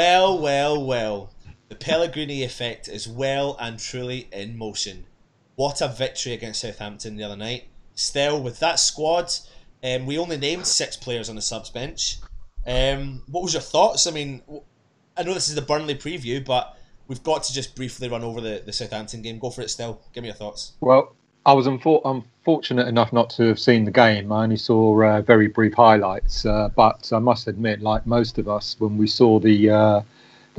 Well, well, well. The Pellegrini effect is well and truly in motion. What a victory against Southampton the other night. Still, with that squad, we only named 6 players on the subs bench. What was your thoughts? I mean, I know this is the Burnley preview, but we've got to just briefly run over the Southampton game. Go for it, Still. Give me your thoughts. Well, I was unfortunate enough not to have seen the game. I only saw very brief highlights, but I must admit, like most of us, when we saw the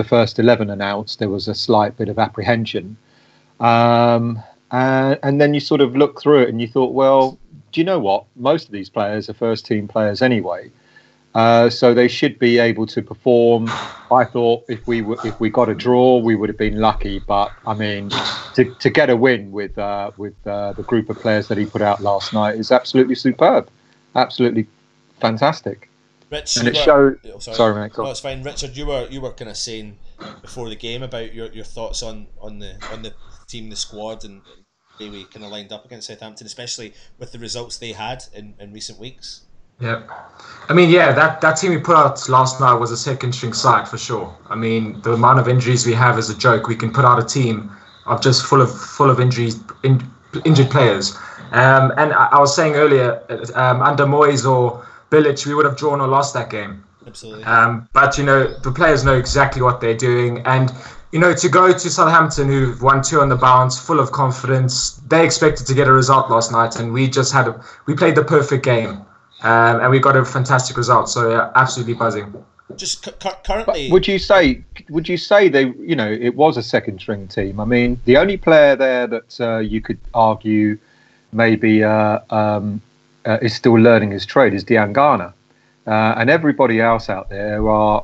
first 11 announced, there was a slight bit of apprehension. And then you sort of look through it and you thought, well, do you know what? Most of these players are first team players anyway. So they should be able to perform. I thought if we got a draw, we would have been lucky. But I mean, to get a win with the group of players that he put out last night is absolutely superb, absolutely fantastic. Rich, and it showed. Sorry, mate. No, it's fine. Richard, you were kind of saying before the game about your thoughts on the team, the squad, and the way we kind of lined up against Southampton, especially with the results they had in recent weeks. Yeah, I mean, that team we put out last night was a second string side for sure. I mean, the amount of injuries we have is a joke. We can put out a team of just full of injuries, injured players. And I was saying earlier, under Moyes or Dyche, we would have drawn or lost that game. Absolutely. But the players know exactly what they're doing, and to go to Southampton, who've won 2 on the bounce, full of confidence, they expected to get a result last night, and we played the perfect game. And we got a fantastic result, so yeah, absolutely buzzing. Just currently, but would you say they, it was a second string team? I mean, the only player there that you could argue maybe is still learning his trade is Diangana, and everybody else out there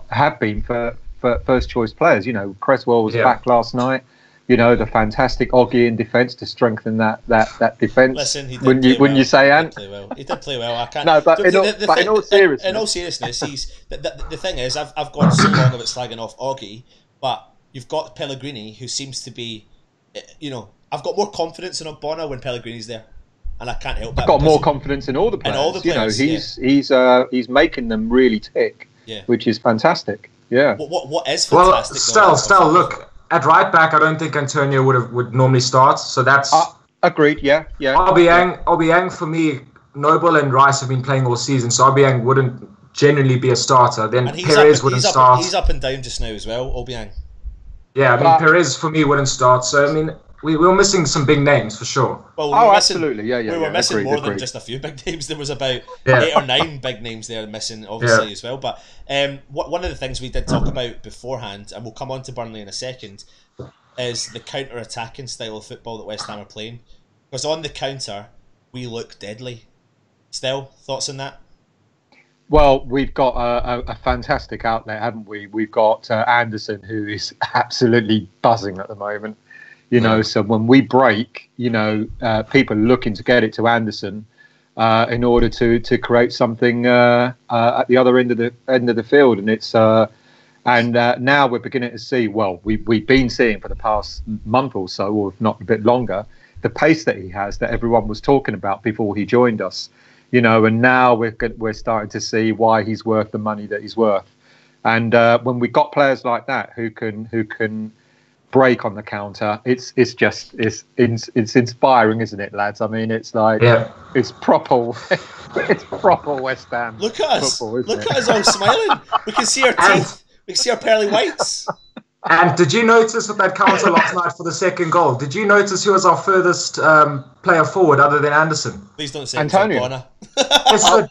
have been for first choice players. Cresswell was back last night. The fantastic Oggy in defence to strengthen that defence. Listen, he did when you say Ant, he did play well. I can't. No, but in all seriousness, he's the thing is, I've gone so long about slagging off Oggy, but you've got Pellegrini, who seems to be, I've got more confidence in Ogbonna when Pellegrini's there, and I can't help that. I've got more confidence in all the players. And all the players, he's making them really tick, which is fantastic. Yeah. What is fantastic? Well, still look. At right back, I don't think Antonio would normally start. So that's agreed. Yeah. Obiang for me, Noble and Rice have been playing all season, so Obiang wouldn't generally be a starter. Then Perez wouldn't start. He's up and down just now as well, Obiang. Yeah, I mean Perez for me wouldn't start. So I mean we were missing some big names for sure. Well, absolutely. Yeah. We were missing more than just a few big names. There was about 8 or 9 big names there missing, obviously, as well. But one of the things we did talk about beforehand, and we'll come on to Burnley in a second, is the counter-attacking style of football that West Ham are playing. Because on the counter, we look deadly. Still, thoughts on that? Well, we've got a fantastic outlet, haven't we? We've got Anderson, who is absolutely buzzing at the moment. So when we break, people are looking to get it to Anderson in order to create something at the other end of the field, and it's now we're beginning to see. Well, we've been seeing for the past month or so, or if not a bit longer, the pace that he has that everyone was talking about before he joined us. And now we're starting to see why he's worth the money that he's worth. And when we've got players like that who can break on the counter, it's inspiring, isn't it, lads? I mean, it's like it's proper West Ham. Look at us! Football, look at us all smiling. We can see our teeth. We can see our pearly whites. And did you notice with that counter last night for the second goal? Did you notice who was our furthest player forward other than Anderson? Please don't say Antonio. Issa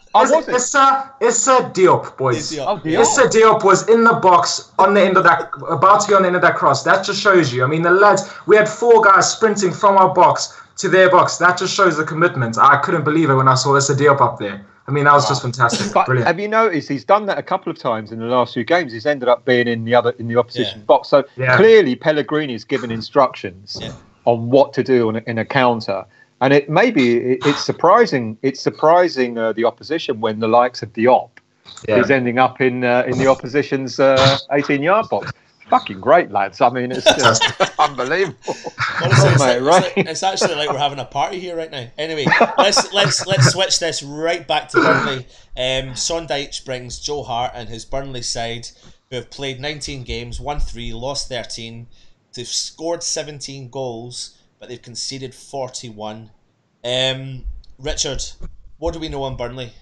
Diop, boys. Diop. Issa Diop was in the box on the end of that, about to be on the end of that cross. That just shows you. I mean, the lads, we had 4 guys sprinting from our box to their box. That just shows the commitment. I couldn't believe it when I saw Issa Diop up there. I mean, that was just fantastic. But brilliant. Have you noticed he's done that a couple of times in the last few games? He's ended up being in the opposition box. So clearly, Pellegrini's given instructions on what to do in a counter, and it's surprising. It's surprising the opposition when the likes of Diop is ending up in the opposition's 18-yard box. Fucking great, lads. I mean, it's just Honestly, unbelievable. it's actually like we're having a party here right now. Anyway, let's switch this right back to Burnley. Son Dyche brings Joe Hart and his Burnley side who have played 19 games, won 3, lost 13. They've scored 17 goals, but they've conceded 41. Richard, what do we know on Burnley?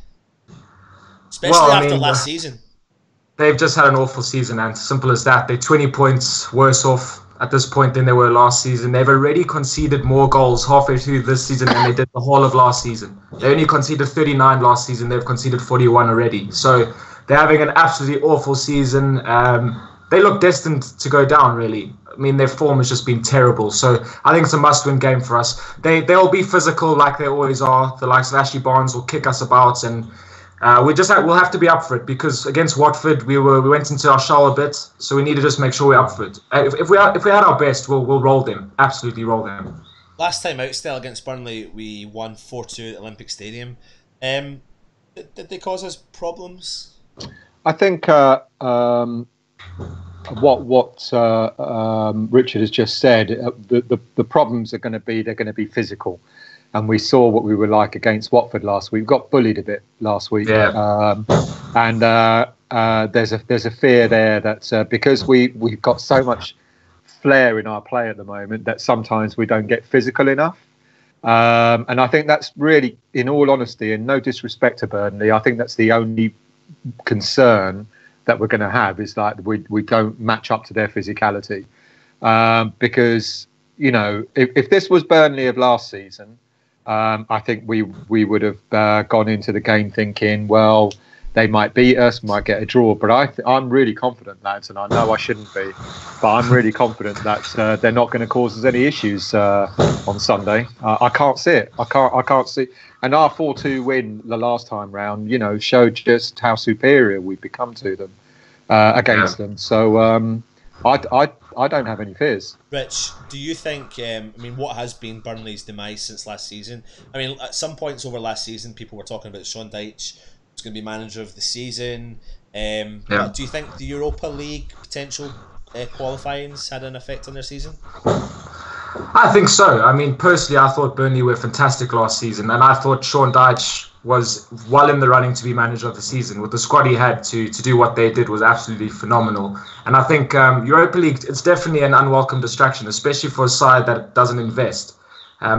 Especially after last season. They've just had an awful season, and simple as that. They're 20 points worse off at this point than they were last season. They've already conceded more goals halfway through this season than they did the whole of last season. They only conceded 39 last season. They've conceded 41 already. So they're having an absolutely awful season. They look destined to go down, really. I mean, their form has just been terrible. So I think it's a must-win game for us. They'll be physical like they always are. The likes of Ashley Barnes will kick us about, and we'll have to be up for it, because against Watford we went into our shell a bit, so we need to just make sure we're up for it. If we had our best, we'll roll them, absolutely roll them. Last time out still against Burnley, we won 4-2 at Olympic Stadium. Did they cause us problems? I think what Richard has just said, the problems are going to be physical. And we saw what we were like against Watford last week. We got bullied a bit last week, and there's a fear there that because we've got so much flair in our play at the moment that sometimes we don't get physical enough. And I think that's really, in all honesty, and no disrespect to Burnley, I think that's the only concern that we're going to have, is like we don't match up to their physicality. Because, you know, if this was Burnley of last season, I think we would have gone into the game thinking, well, they might beat us, might get a draw. But I'm really confident, lads, and I know I shouldn't be, but I'm really confident that they're not going to cause us any issues on Sunday. I can't see it. I can't see. And our 4-2 win the last time round, you know, showed just how superior we've become to them against them. So I don't have any fears. Rich, do you think, what has been Burnley's demise since last season? I mean, at some points over last season, people were talking about Sean Dyche was going to be manager of the season. But do you think the Europa League potential qualifyings had an effect on their season? I think so. I mean, personally, I thought Burnley were fantastic last season, and I thought Sean Dyche was well in the running to be manager of the season. With the squad he had to do what they did was absolutely phenomenal. And I think Europa League, it's definitely an unwelcome distraction, especially for a side that doesn't invest.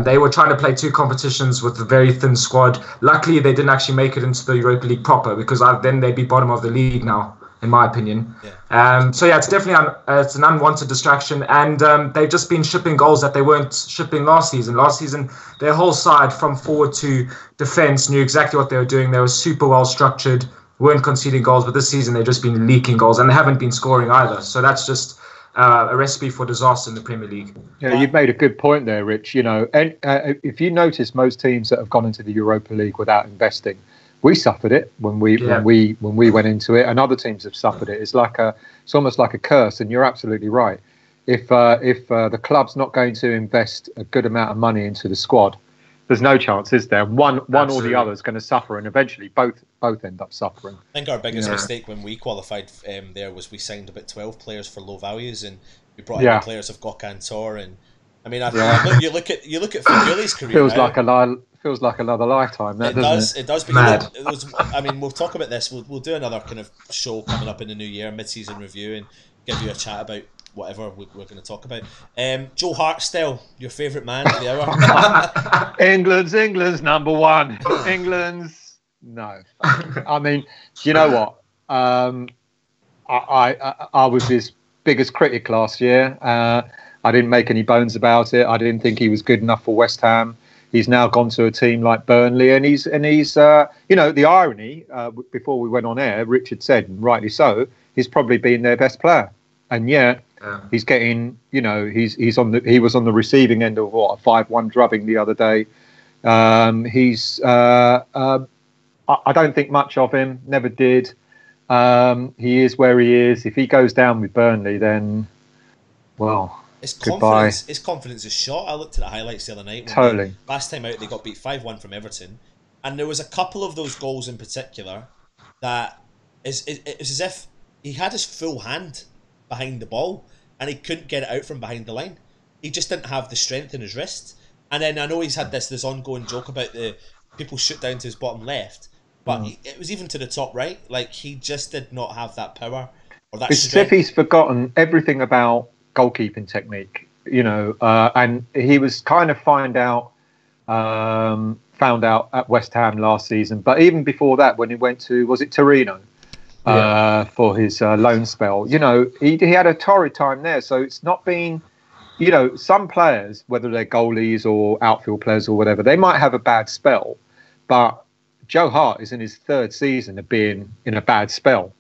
They were trying to play 2 competitions with a very thin squad. Luckily, they didn't actually make it into the Europa League proper, because then they'd be bottom of the league now, in my opinion. It's definitely it's an unwanted distraction, and they've just been shipping goals that they weren't shipping last season. Last season, their whole side from forward to defence knew exactly what they were doing. They were super well structured, weren't conceding goals, but this season they've just been leaking goals, and they haven't been scoring either. So that's just a recipe for disaster in the Premier League. Yeah, you've made a good point there, Rich. You know, and if you notice, most teams that have gone into the Europa League without investing, we suffered it when we went into it, and other teams have suffered it. It's almost like a curse. And you're absolutely right. If the club's not going to invest a good amount of money into the squad, there's no chance, is there? One or the other is going to suffer, and eventually both end up suffering. I think our biggest mistake when we qualified there was we signed about 12 players for low values, and we brought in the players of Gokhan. And I mean, you look at Figueiredo's career. Feels like another lifetime. It does. It does. Mad. We'll talk about this. We'll do another kind of show coming up in the new year, mid-season review, and give you a chat about whatever we're going to talk about. Joe Hart, still your favourite man of the hour. England's number one. England's no. I mean, you know what? I was his biggest critic last year. I didn't make any bones about it. I didn't think he was good enough for West Ham. He's now gone to a team like Burnley, and he's you know, the irony, before we went on air, Richard said, and rightly so, he's probably been their best player. And yet he's getting, you know, he was on the receiving end of a 5-1 drubbing the other day. I don't think much of him, never did. He is where he is. If he goes down with Burnley, then, well, goodbye. His confidence is shot. I looked at the highlights the other night. Totally. Last time out, they got beat 5-1 from Everton. And there was a couple of those goals in particular that it was as if he had his full hand behind the ball and he couldn't get it out from behind the line. He just didn't have the strength in his wrist. And then I know he's had this ongoing joke about the people shoot down to his bottom left, but it was even to the top right. Like, he just did not have that power. or that It's as if strength? he's forgotten everything about goalkeeping technique, and he was kind of found out at West Ham last season. But even before that, when he went to, was it Torino, for his loan spell, he had a torrid time there. So it's not been, some players, whether they're goalies or outfield players or whatever, they might have a bad spell, but Joe Hart is in his third season of being in a bad spell,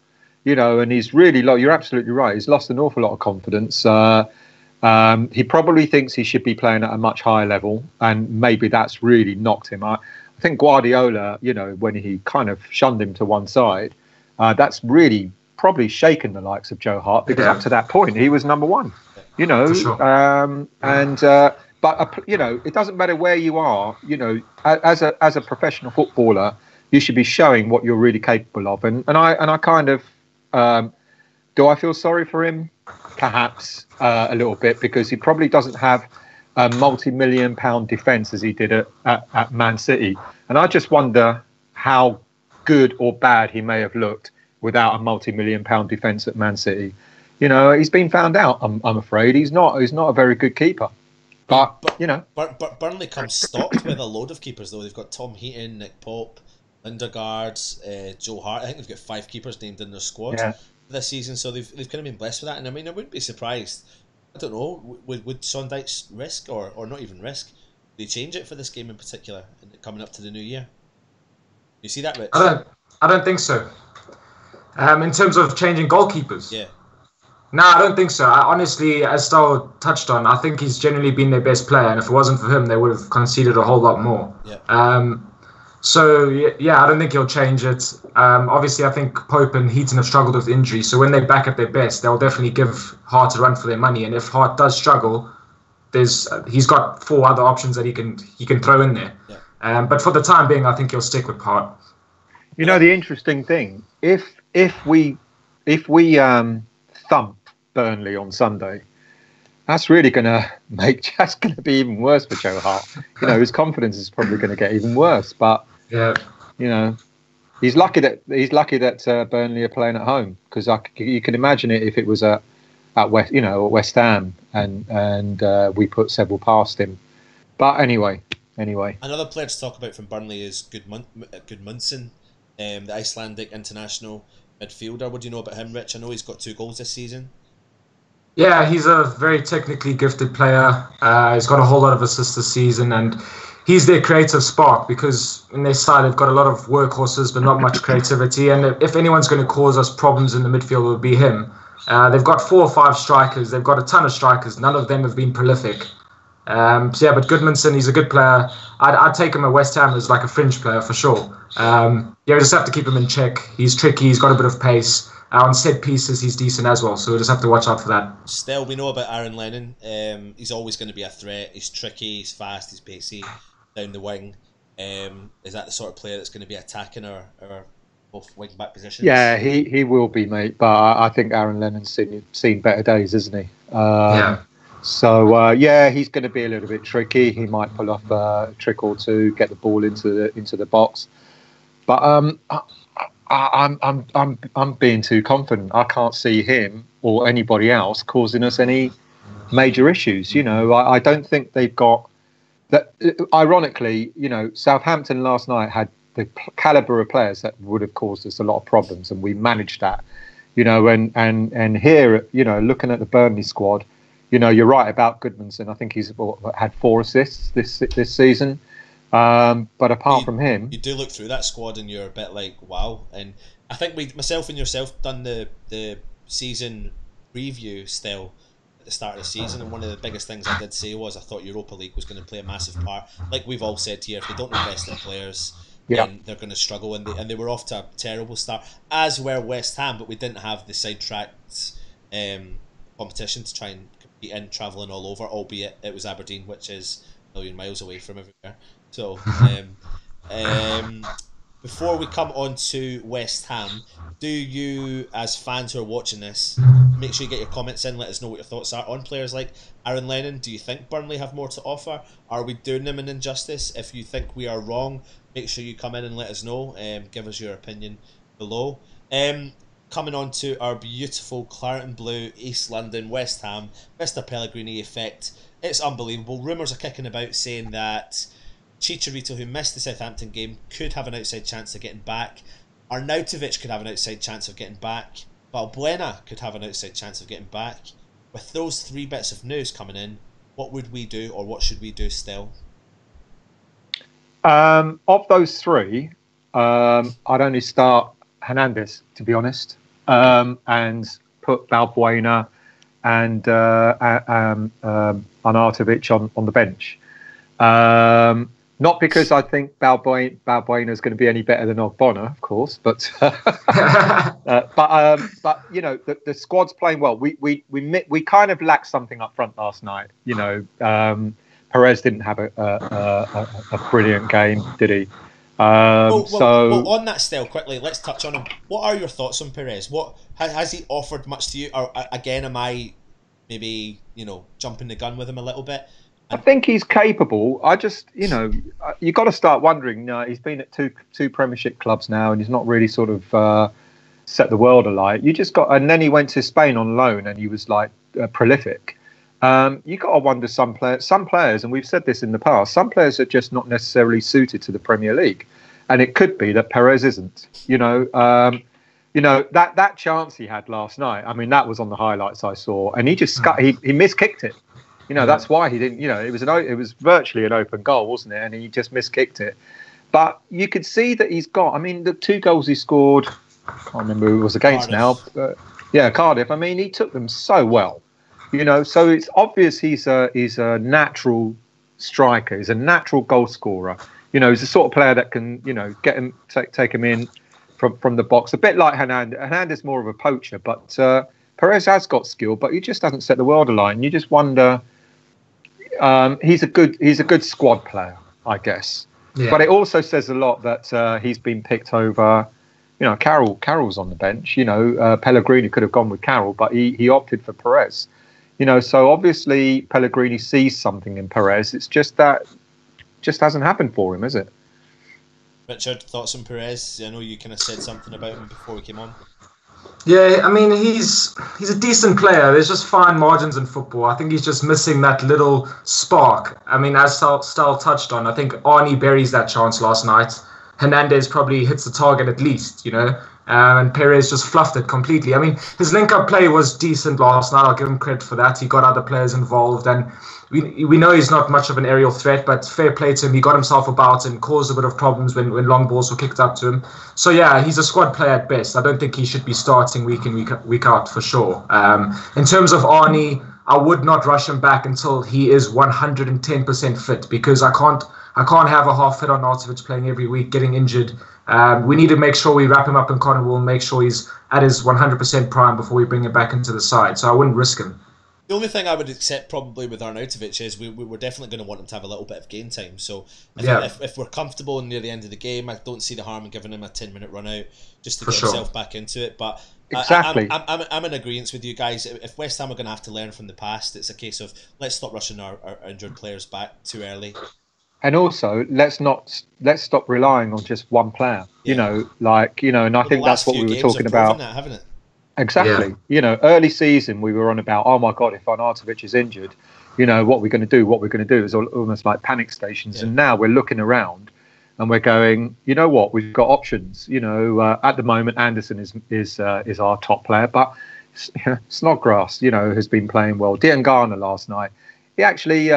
and he's really you're absolutely right. He's lost an awful lot of confidence. He probably thinks he should be playing at a much higher level, and maybe that's really knocked him. I think Guardiola, when he kind of shunned him to one side, that's really probably shaken the likes of Joe Hart, because up to that point he was number one. For sure. But it doesn't matter where you are. As a professional footballer, you should be showing what you're really capable of. And I kind of do I feel sorry for him? Perhaps a little bit, because he probably doesn't have a multi-million-pound defence as he did at Man City. And I just wonder how good or bad he may have looked without a multi-million-pound defence at Man City. He's been found out. I'm afraid he's not a very good keeper. But Burnley comes stocked with a load of keepers, though. They've got Tom Heaton, Nick Pope, Lindegaard, Joe Hart. I think they've got 5 keepers named in their squad this season, so they've kind of been blessed with that. And I mean, I wouldn't be surprised. I don't know. Would Sean Dyche risk, or not even risk? They change it for this game in particular, and coming up to the new year? You see that, Rich? I don't think so. In terms of changing goalkeepers, Yeah. No, I don't think so. Honestly, as Stoll touched on, I think he's generally been their best player, and if it wasn't for him, they would have conceded a whole lot more. Yeah. So, I don't think he'll change it. Obviously, I think Pope and Heaton have struggled with injury, so when they're back at their best, they'll definitely give Hart a run for their money. And if Hart does struggle, he's got 4 other options that he can throw in there. Yeah. But for the time being, I think he'll stick with Hart. The interesting thing, if we thump Burnley on Sunday, that's really going to be even worse for Joe Hart. His confidence is probably going to get even worse. But he's lucky that Burnley are playing at home, because you can imagine it if it was at West Ham and we put several past him. But anyway. Another player to talk about from Burnley is Gudmundsson, the Icelandic international midfielder. What do you know about him, Rich? I know he's got 2 goals this season. Yeah, he's a very technically gifted player. He's got a whole lot of assists this season, and he's their creative spark, because in their side they've got a lot of workhorses but not much creativity. And if anyone's going to cause us problems in the midfield, it would be him. They've got 4 or 5 strikers. They've got a ton of strikers. None of them have been prolific. But Gudmundsson, he's a good player. I'd take him at West Ham as like a fringe player for sure. We just have to keep him in check. He's tricky. He's got a bit of pace. On set pieces, he's decent as well, so we'll just have to watch out for that. Still, we know about Aaron Lennon. He's always going to be a threat. He's tricky, he's fast, he's pacey down the wing. Is that the sort of player that's going to be attacking our both wing back positions? Yeah, he will be, mate. But I think Aaron Lennon's seen better days, isn't he? So he's going to be a little bit tricky. He might pull off a trick or two, get the ball into the box. But I'm being too confident. I can't see him or anybody else causing us any major issues. I don't think they've got that. Ironically, Southampton last night had the caliber of players that would have caused us a lot of problems, and we managed that. And here, looking at the Burnley squad, you're right about Gudmundsson. I think he's had 4 assists this season. But apart from him, you do look through that squad and you're a bit like, wow. And I think myself and yourself done the season review still at the start of the season, and one of the biggest things I did say was I thought Europa League was going to play a massive part. Like we've all said here, if they don't invest in players, then they're going to struggle, and they were off to a terrible start, as were West Ham, but we didn't have the sidetracked competition to try and compete in, travelling all over, albeit it was Aberdeen, which is a million miles away from everywhere. So, before we come on to West Ham, do you, as fans who are watching this, make sure you get your comments in, let us know what your thoughts are on players like Aaron Lennon. Do you think Burnley have more to offer? Are we doing them an injustice? If you think we are wrong, make sure you come in and let us know. Give us your opinion below. coming on to our beautiful claret and blue East London West Ham, Mr. Pellegrini effect. It's unbelievable. Rumours are kicking about saying that Chicharito, who missed the Southampton game, could have an outside chance of getting back. Arnautovic could have an outside chance of getting back. Balbuena could have an outside chance of getting back. With those three bits of news coming in, what would we do, or what should we do still? Of those three, I'd only start Hernandez, to be honest, and put Balbuena and Arnautovic on the bench. Not because I think Balbuena is going to be any better than Ogbonna, of course, but but you know the squad's playing well. We kind of lacked something up front last night. You know, Perez didn't have a brilliant game, did he? Well, on that still, quickly, let's touch on him. What are your thoughts on Perez? What has he offered much to you? Or again, am I maybe jumping the gun with him a little bit? I think he's capable. I just, you got to start wondering. He's been at two Premiership clubs now, and he's not really sort of set the world alight. And then he went to Spain on loan, and he was like prolific. You got to wonder some players, and we've said this in the past. Some players are just not necessarily suited to the Premier League, and it could be that Perez isn't. That chance he had last night. I mean, that was on the highlights I saw, and he just he miskicked it. That's why he didn't. It was virtually an open goal, wasn't it? And he just miskicked it. But you could see that he's got. I mean, the 2 goals he scored. I can't remember who it was against Cardiff. Now. Cardiff. I mean, he took them so well. So it's obvious he's a natural striker. He's a natural goal scorer. He's the sort of player that can get him take him in from the box. A bit like Hernandez. Hernandez is more of a poacher, but Perez has got skill, but he just doesn't set the world alight. And you just wonder. He's a good squad player, I guess. Yeah. But it also says a lot that he's been picked over. Carroll's on the bench. Pellegrini could have gone with Carroll, but he opted for Perez. So obviously Pellegrini sees something in Perez. It's just that just hasn't happened for him, is it? Richard, thoughts on Perez? I know you kind of said something about him before we came on. Yeah, I mean, he's a decent player. There's just fine margins in football. I think he's just missing that little spark. I mean, as Stal touched on, I think Arnie buries that chance last night. Hernandez probably hits the target at least, and Perez just fluffed it completely. I mean, his link-up play was decent last night. I'll give him credit for that. He got other players involved, and we know he's not much of an aerial threat, but fair play to him. He got himself about and caused a bit of problems when long balls were kicked up to him. So yeah, he's a squad player at best. I don't think he should be starting week in, week out for sure. In terms of Arnie, I would not rush him back until he is 110% fit, because I can't have a half fit on Arnautovic playing every week, getting injured. We need to make sure we wrap him up in cotton wool and make sure he's at his 100% prime before we bring him back into the side. So I wouldn't risk him. The only thing I would accept probably with Arnautovic is we're definitely going to want him to have a little bit of game time. So if we're comfortable near the end of the game, I don't see the harm in giving him a 10-minute run out just to get himself back into it. But exactly, I'm in agreement with you guys. If West Ham are going to have to learn from the past, it's a case of let's stop rushing our injured players back too early. And also, let's stop relying on just one player. Yeah. And I think that's what we were talking about. That, haven't it? Exactly. Yeah. Early season we were on about, oh my God, if Arnautovic is injured, what are we going to do? What we're going to do is almost like panic stations. Yeah. And now we're looking around and we're going, you know what? We've got options. At the moment, Anderson is our top player, but Snodgrass, has been playing well. Diangana last night. He actually,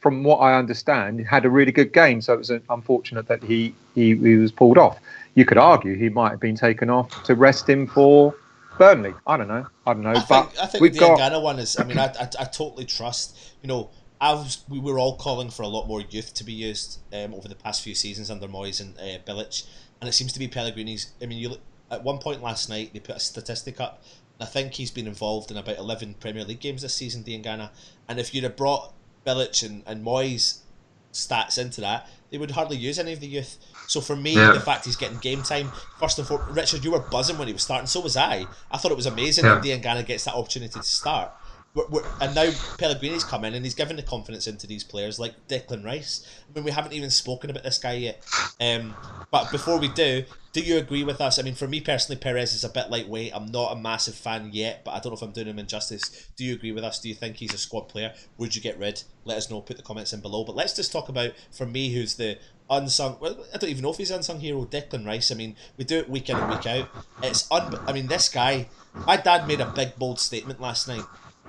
from what I understand, had a really good game. So it was unfortunate that he was pulled off. You could argue he might have been taken off to rest him for Burnley. I don't know. I think the Diangana one is. I mean, I totally trust. We were all calling for a lot more youth to be used over the past few seasons under Moyes and Dyche, and it seems to be Pellegrini's. I mean, you look, at one point last night they put a statistic up. I think he's been involved in about 11 Premier League games this season, Diangana. And if you'd have brought Dyche and Moyes' stats into that, they would hardly use any of the youth. So for me, the fact he's getting game time, first and foremost, Richard, you were buzzing when he was starting, so was I. I thought it was amazing that Diangana gets that opportunity to start. and now Pellegrini's come in and he's given the confidence into these players like Declan Rice. I mean, we haven't even spoken about this guy yet. But before we do you agree with us? I mean, for me personally, Perez is a bit lightweight. I'm not a massive fan yet, but I don't know if I'm doing him injustice. Do you agree with us? Do you think he's a squad player? Would you get rid? Let us know. Put the comments in below. But let's just talk about, for me, who's the unsung, well, I don't even know if he's an unsung hero, Declan Rice. I mean, we do it week in and week out. I mean, this guy, my dad made a big, bold statement last night.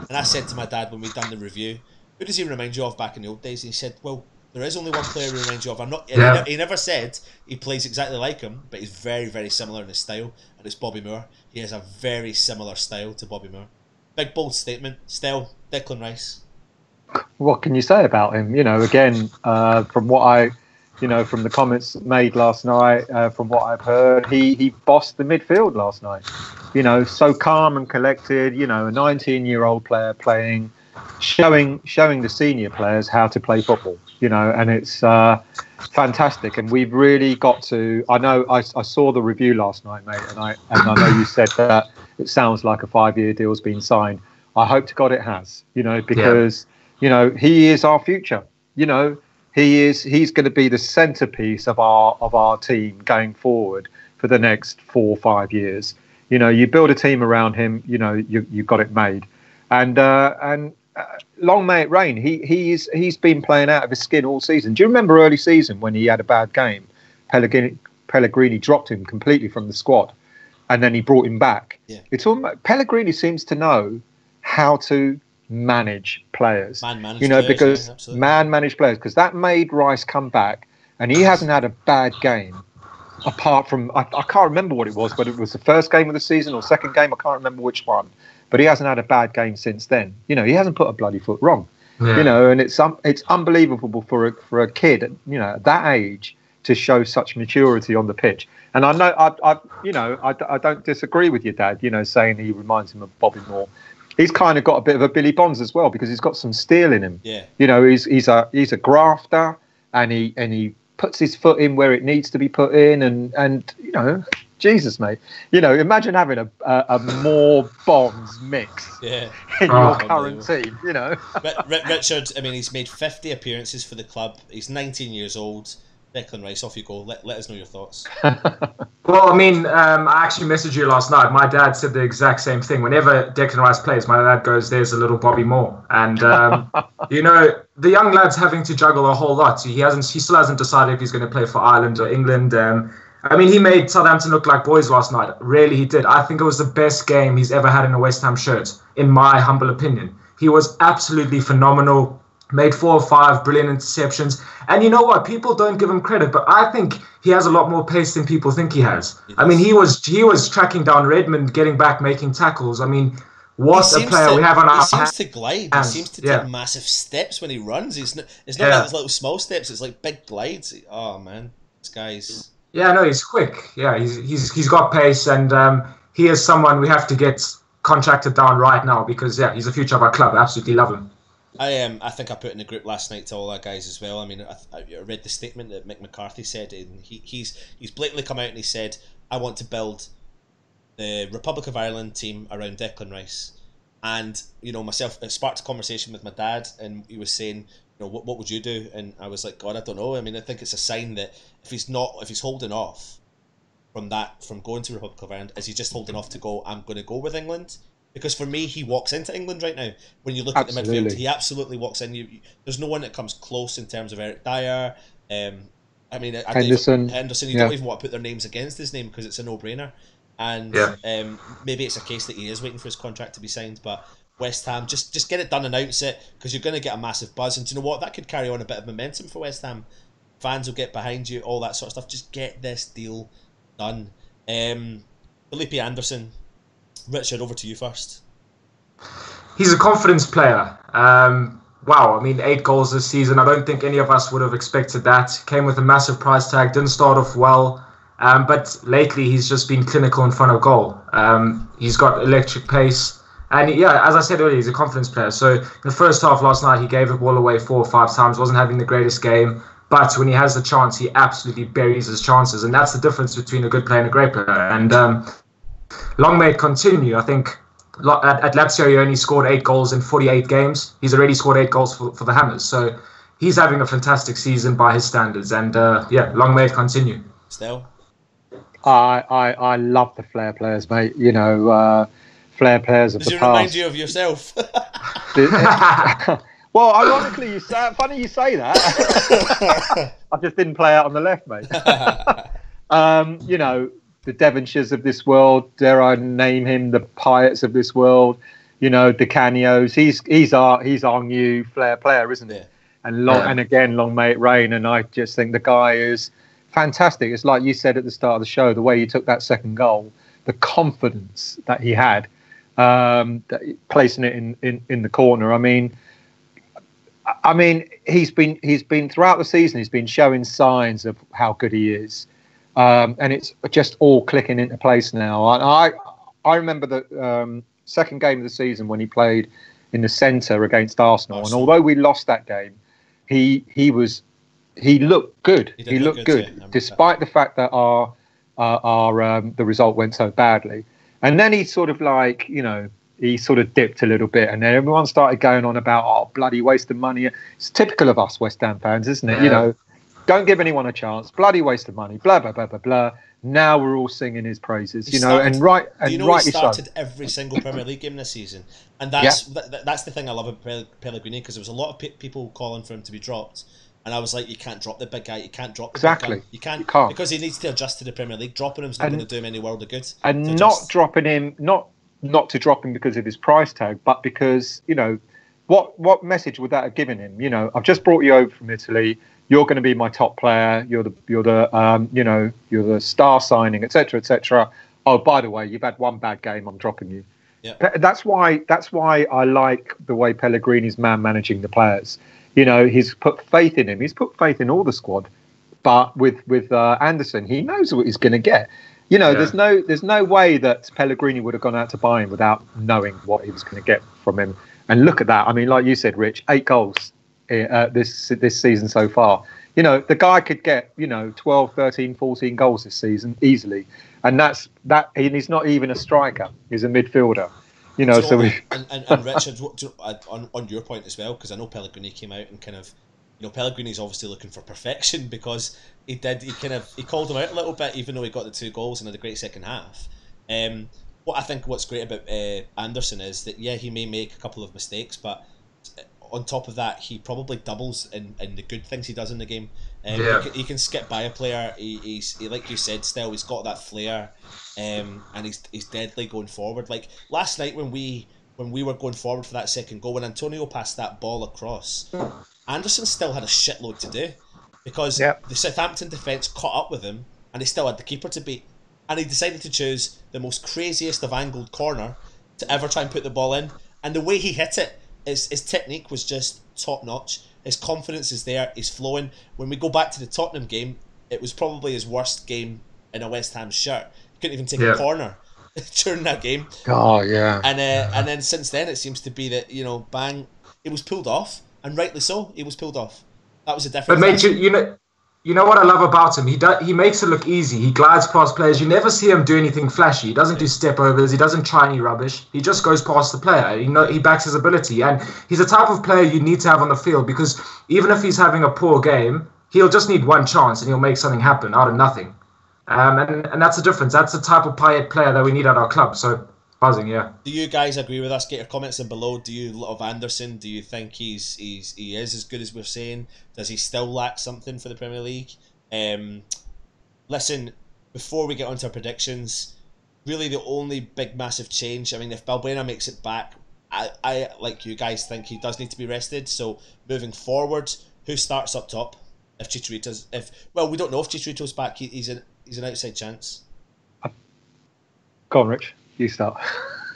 And I said to my dad when we'd done the review, who does he remind you of back in the old days? And he said, well, there is only one player he reminds you of. He never said he plays exactly like him, but he's very, very similar in his style, and it's Bobby Moore. He has a very similar style to Bobby Moore. Big, bold statement. Still, Declan Rice. What can you say about him? You know, again, from what I, you know, from the comments made last night, from what I've heard, he bossed the midfield last night. You know, so calm and collected. You know, a 19-year-old player playing, showing the senior players how to play football. You know, and it's fantastic. And we've really got to. I know I saw the review last night, mate, and I know you said that it sounds like a 5-year deal's been signed. I hope to God it has. You know, because you know he is our future. You know, he's going to be the centerpiece of our team going forward for the next 4 or 5 years. You know, you build a team around him. You know, you've got it made, and long may it rain. He's been playing out of his skin all season. Do you remember early season when he had a bad game? Pellegrini dropped him completely from the squad, and then he brought him back. Yeah. It's almost, Pellegrini seems to know how to manage players. Man-manage players, because that made Rice come back, and he hasn't had a bad game. Apart from, I can't remember what it was, but it was the first game of the season or second game. I can't remember which one. But he hasn't had a bad game since then. You know, he hasn't put a bloody foot wrong. Yeah. You know, and it's unbelievable for a kid, you know, at that age to show such maturity on the pitch. And I know, I don't disagree with your dad. You know, saying he reminds him of Bobby Moore. He's kind of got a bit of a Billy Bonds as well, because he's got some steel in him. Yeah. You know, he's a grafter, and he puts his foot in where it needs to be put in, and you know. Jesus, mate. You know, imagine having a more Bonds mix in your current team, you know. Richard, I mean, he's made 50 appearances for the club. He's 19 years old. Declan Rice, off you go. Let us know your thoughts. Well, I mean, I actually messaged you last night. My dad said the exact same thing. Whenever Declan Rice plays, my dad goes, there's a little Bobby Moore. And, you know, the young lad's having to juggle a whole lot. He still hasn't decided if he's going to play for Ireland or England. I mean, he made Southampton look like boys last night. Really, he did. I think it was the best game he's ever had in a West Ham shirt, in my humble opinion. He was absolutely phenomenal. Made 4 or 5 brilliant interceptions. And you know what? People don't give him credit, but I think he has a lot more pace than people think he has. Yes. I mean, he was tracking down Redmond, getting back, making tackles. I mean, what a player we have on our hands. He seems to glide. He seems to take massive steps when he runs. It's not like those little small steps. It's like big glides. Oh, man. This guy's... Yeah, no, he's quick. Yeah, he's got pace, and he is someone we have to get contracted down right now, because he's the future of our club. I absolutely love him. I think I put in the group last night to all our guys as well. I mean, I read the statement that Mick McCarthy said, and he's blatantly come out and he said, I want to build the Republic of Ireland team around Declan Rice. And, you know, myself, it sparked a conversation with my dad, and he was saying, you know, what would you do? And I was like, God, I don't know. I mean, I think it's a sign that if he's holding off from going to Republic of Ireland, is he just holding off to go, I'm going to go with England? Because for me, he walks into England right now. When you look at the midfield, he absolutely walks in. There's no one that comes close in terms of Eric Dyer. I mean, Henderson. You don't even want to put their names against his name because it's a no-brainer. And maybe it's a case that he is waiting for his contract to be signed, but West Ham, just get it done, announce it, because you're going to get a massive buzz. And do you know what? That could carry on a bit of momentum for West Ham. Fans will get behind you, all that sort of stuff. Just get this deal done. Felipe Anderson. Richard, over to you first. He's a confidence player. Wow, I mean, 8 goals this season. I don't think any of us would have expected that. Came with a massive price tag, didn't start off well. But lately, he's just been clinical in front of goal. He's got electric pace. And as I said earlier, he's a confidence player. So in the first half last night, he gave the ball away 4 or 5 times, wasn't having the greatest game. But when he has the chance, he absolutely buries his chances. And that's the difference between a good player and a great player. And long may it continue. I think At Lazio, he only scored 8 goals in 48 games. He's already scored 8 goals for the Hammers. So he's having a fantastic season by his standards. And long may it continue. Still? I love the flair players, mate. Flair players of the past. Does it remind you of yourself? Well, ironically, funny you say that. I just didn't play out on the left, mate. The Devonshires of this world, dare I name him, the Pyatt's of this world, the Canios. He's our new flair player, isn't he? Yeah. And again, long may it rain. And I just think the guy is fantastic. It's like you said at the start of the show, the way he took that second goal, the confidence that he had, placing it in the corner. I mean, he's been throughout the season. He's been showing signs of how good he is. And it's just all clicking into place now. And I remember the second game of the season when he played in the centre against Arsenal. And although we lost that game, he looked good. He looked good, despite the fact that our the result went so badly. And then he sort of he sort of dipped a little bit, and then everyone started going on about bloody waste of money. It's typical of us West Ham fans, isn't it? Yeah. Don't give anyone a chance. Bloody waste of money. Blah blah blah blah blah. Now we're all singing his praises, He started every single Premier League game this season, and that's the thing I love about Pellegrini, because there was a lot of people calling for him to be dropped, and I was like, you can't drop the big guy. You can't drop the big guy. You can't because he needs to adjust to the Premier League. Dropping him's not going to do him any world of good. And not dropping him, not to drop him because of his price tag, but because what message would that have given him? I've just brought you over from Italy. You're going to be my top player. You're the star signing, etc., etc. Oh, by the way, you've had one bad game. I'm dropping you. Yeah. That's why I like the way Pellegrini's managing the players. He's put faith in him. He's put faith in all the squad. But with Anderson, he knows what he's going to get. There's no way that Pellegrini would have gone out to buy him without knowing what he was going to get from him. And look at that. I mean, like you said, Rich, 8 goals this season so far. The guy could get 12, 13, 14 goals this season easily, and that's that. And he's not even a striker; he's a midfielder. And Richard, on your point as well, because I know Pellegrini came out and kind of, Pellegrini's obviously looking for perfection, because he called him out a little bit, even though he got the 2 goals and had a great second half. What's great about Anderson is that he may make a couple of mistakes, but on top of that, he probably doubles in the good things he does in the game. He can skip by a player. He's like you said, still he's got that flair, and he's deadly going forward. Like last night when we were going forward for that second goal, when Antonio passed that ball across, Anderson still had a shitload to do, because the Southampton defence caught up with him, and he still had the keeper to beat, and he decided to choose the most craziest of angled corner to ever try and put the ball in, and the way he hit it. His technique was just top notch. His confidence is there. He's flowing. When we go back to the Tottenham game, it was probably his worst game in a West Ham shirt. He couldn't even take a corner during that game. Oh yeah. And then since then, it seems to be that bang, it was pulled off, and rightly so. It was pulled off. That was a difference. But mate, you know what I love about him? He makes it look easy. He glides past players. You never see him do anything flashy. He doesn't do step overs. He doesn't try any rubbish. He just goes past the player. He backs his ability, and he's the type of player you need to have on the field, because even if he's having a poor game, he'll just need one chance and he'll make something happen out of nothing. And that's the difference. That's the type of player that we need at our club. So buzzing, yeah. Do you guys agree with us? Get your comments in below. Do you love Anderson? Do you think he is as good as we're saying? Does he still lack something for the Premier League? Listen, before we get on to our predictions, really the only big massive change, I mean, if Balbuena makes it back, I like you guys think he does need to be rested. So moving forward, who starts up top? If Chicharito's, we don't know if Chicharito's back. He's an outside chance. Go on, Rich. You start.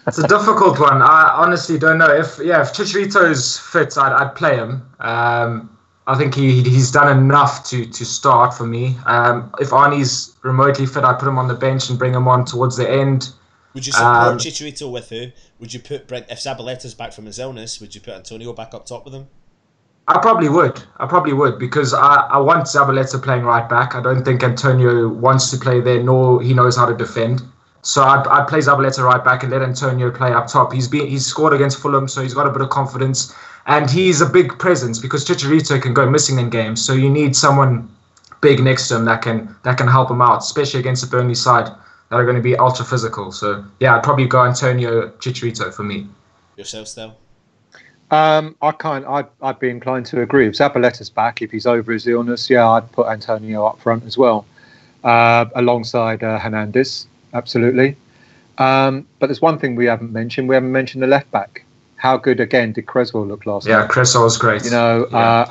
It's a difficult one. I honestly don't know. If Chicharito's fit, I'd play him. I think he's done enough to start for me. If Arnie's remotely fit, I'd put him on the bench and bring him on towards the end. Would you support Chicharito with who? Would you put if Zabaleta's back from his illness? Would you put Antonio back up top with him? I probably would, because I want Zabaleta playing right back. I don't think Antonio wants to play there, nor he knows how to defend. So I'd play Zabaleta right back and let Antonio play up top. He's scored against Fulham, so he's got a bit of confidence. And he's a big presence because Chicharito can go missing in games. So you need someone big next to him that can help him out, especially against the Burnley side that are going to be ultra physical. So yeah, I'd probably go Antonio, Chicharito for me. Yourself, Stel? I'd be inclined to agree. If Zabaleta's back, if he's over his illness, yeah, I'd put Antonio up front as well, alongside Hernandez, absolutely. But there's one thing we haven't mentioned. We haven't mentioned the left back. How good again did Creswell look last night? Yeah, Creswell was great. I'm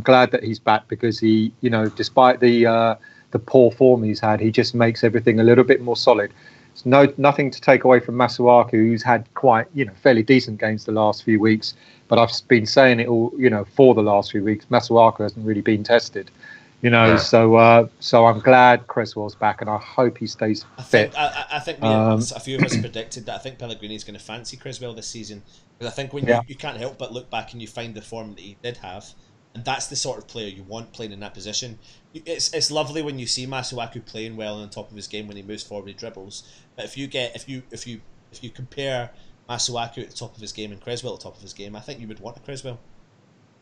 glad that he's back because he, despite the poor form he's had, he just makes everything a little bit more solid. It's nothing to take away from Masuaku, who's had quite, fairly decent games the last few weeks. But I've been saying it all, for the last few weeks. Masuaku hasn't really been tested, So I'm glad Creswell's back, and I hope he stays fit. I think a few of us predicted that. I think Pellegrini's going to fancy Creswell this season, because I think when you can't help but look back and you find the form that he did have, and that's the sort of player you want playing in that position. It's lovely when you see Masuaku playing well on top of his game when he moves forward, he dribbles. But if you compare Masuaku at the top of his game and Creswell at the top of his game, I think you would want a Creswell.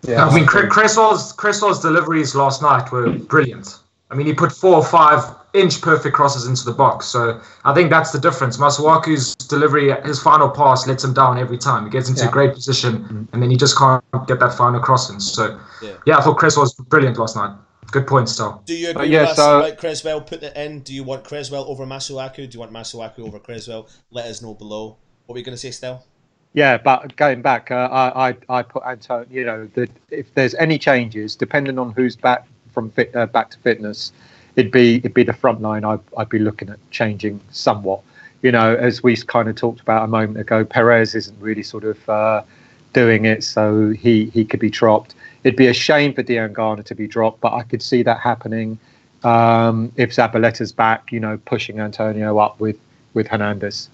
Yeah, I mean, Creswell's deliveries last night were brilliant. I mean, he put 4 or 5 inch perfect crosses into the box. So I think that's the difference. Masuaku's delivery, his final pass lets him down every time. He gets into a great position, and then he just can't get that final crossing. So yeah, I thought Creswell was brilliant last night. Good point, still. Do you agree with us about Creswell? Put it in. Do you want Creswell over Masuaku? Do you want Masuaku over Creswell? Let us know below. What were you going to say, Stel? Yeah, but going back, I put Antonio. If there's any changes, depending on who's back from back to fitness, it'd be the front line. I'd be looking at changing somewhat. As we kind of talked about a moment ago, Perez isn't really sort of doing it, so he could be dropped. It'd be a shame for Diangana to be dropped, but I could see that happening if Zabaleta's back. Pushing Antonio up with Hernandez.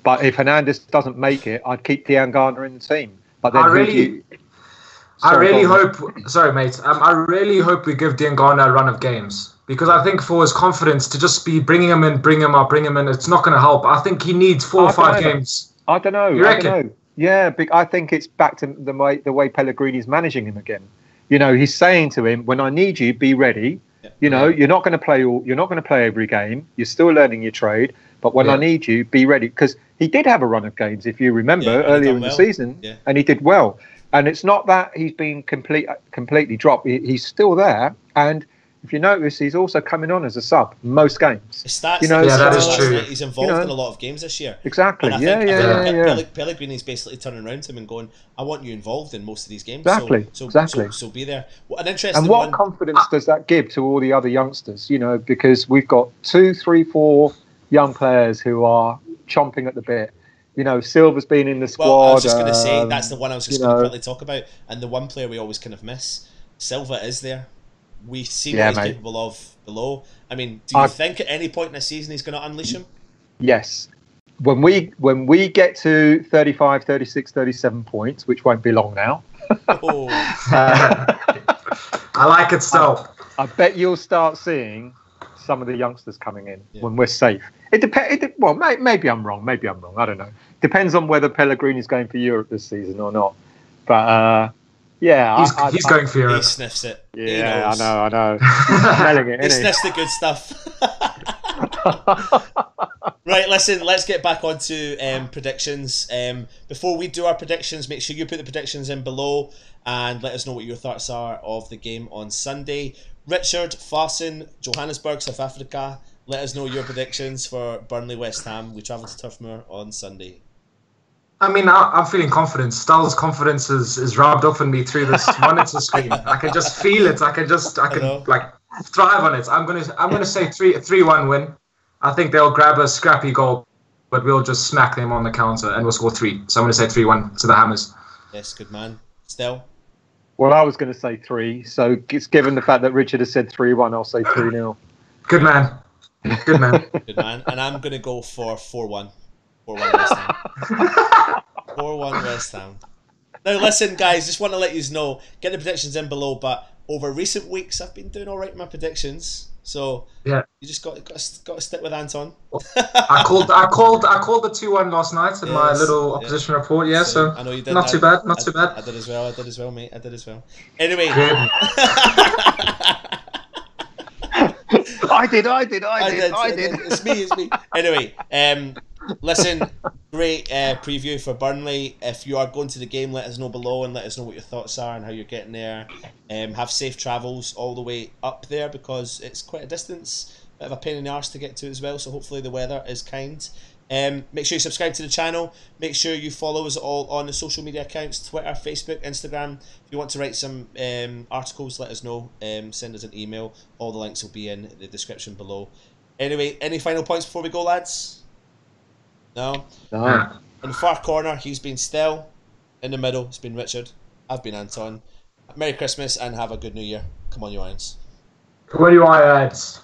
But if Hernandez doesn't make it, I'd keep Diangana in the team. But then I really hope we give Diangana a run of games, because I think for his confidence to just be bringing him in, bring him in, it's not going to help. I think he needs 4 or 5 games. I don't know. You reckon? I don't know. Yeah, I think it's back to the way Pellegrini's managing him again. He's saying to him, "When I need you, be ready. You're not going to play You're not going to play every game. You're still learning your trade. But when I need you, be ready." Because he did have a run of games, if you remember, earlier in the season, and he did well. And it's not that he's been completely dropped. He's still there. And if you notice, he's also coming on as a sub most games. His stats, that is true. He's involved in a lot of games this year. Exactly. And I think Pellegrini's basically turning around to him and going, "I want you involved in most of these games. Exactly. So be there." Well, an interesting and what confidence does that give to all the other youngsters? Because we've got 2, 3, 4 young players who are chomping at the bit. Silva's been in the squad. Well, I was just going to say, that's the one I was just going to quickly talk about. And the one player we always kind of miss, Silva is there. We see what he's capable of below. I mean, do you think at any point in the season he's going to unleash him? Yes. When we get to 35, 36, 37 points, which won't be long now. I like it still. I bet you'll start seeing some of the youngsters coming in when we're safe. It depends. Well, maybe I'm wrong. I don't know. Depends on whether Pellegrini's going for Europe this season or not. But he's going for Europe. He sniffs it. Yeah, I know. He's smelling it. He sniffs the good stuff. Right, listen. Let's get back onto predictions. Before we do our predictions, make sure you put the predictions in below and let us know what your thoughts are of the game on Sunday. Richard Farson, Johannesburg, South Africa. Let us know your predictions for Burnley, West Ham. We travel to Turf Moor on Sunday. I mean, I'm feeling confident. Styles' confidence is rubbed off on me through this monitor screen. I can just feel it. I can thrive on it. I'm gonna say 3-1 win. I think they'll grab a scrappy goal, but we'll just smack them on the counter and we'll score 3. So I'm gonna say 3-1 to the Hammers. Yes, good man. Still. Well, I was going to say 3. So given the fact that Richard has said 3-1, I'll say 3-0. Good man. Good man. Good man. And I'm going to go for 4-1. 4-1 West Ham. 4-1 West Ham. Now, listen, guys, just want to let you know, get the predictions in below, but over recent weeks, I've been doing all right in my predictions. So Yeah. you just got to stick with Anton. I called the 2-1 last night in my little opposition report. Yeah, so I know you did. not too bad. Not too bad. I did as well. I did as well, mate. I did as well. Anyway. I did. It's me. Anyway, listen, great preview for Burnley. If you are going to the game, let us know below and let us know what your thoughts are and how you're getting there. Have safe travels all the way up there because it's quite a distance. Bit of a pain in the arse to get to as well, so hopefully the weather is kind. Make sure you subscribe to the channel. Make sure you follow us all on the social media accounts, Twitter, Facebook, Instagram. If you want to write some articles, let us know. Send us an email. All the links will be in the description below. Anyway, any final points before we go, lads? No? No. In the far corner, he's been Stell. In the middle, it's been Richard. I've been Anton. Merry Christmas and have a good New Year. Come on, you irons. What do you want, lads?